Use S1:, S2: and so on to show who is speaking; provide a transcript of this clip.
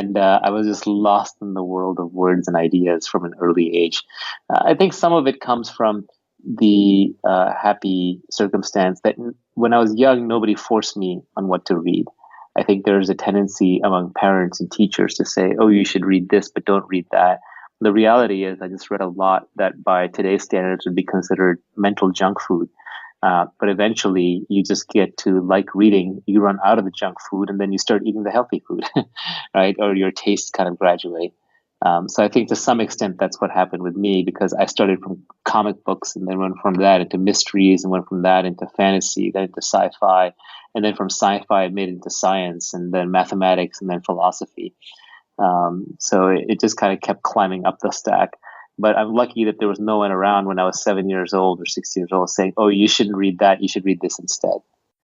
S1: and I was just lost in the world of words and ideas from an early age. I think some of it comes from the happy circumstance that when I was young, nobody forced me on what to read. I think there's a tendency among parents and teachers to say, "Oh, you should read this, but don't read that." The reality is, I just read a lot that by today's standards would be considered mental junk food. But eventually, you just get to like reading. You run out of the junk food, and then you start eating the healthy food, right? Or your tastes kind of graduate. So I think to some extent that's what happened with me because I started from comic books and then went from that into mysteries and went from that into fantasy, then into sci-fi, and then from sci-fi I made it into science and then mathematics and then philosophy. So it just kind of kept climbing up the stack. But I'm lucky that there was no one around when I was 7 years old or 6 years old saying, "Oh, you shouldn't read that. You should read this instead."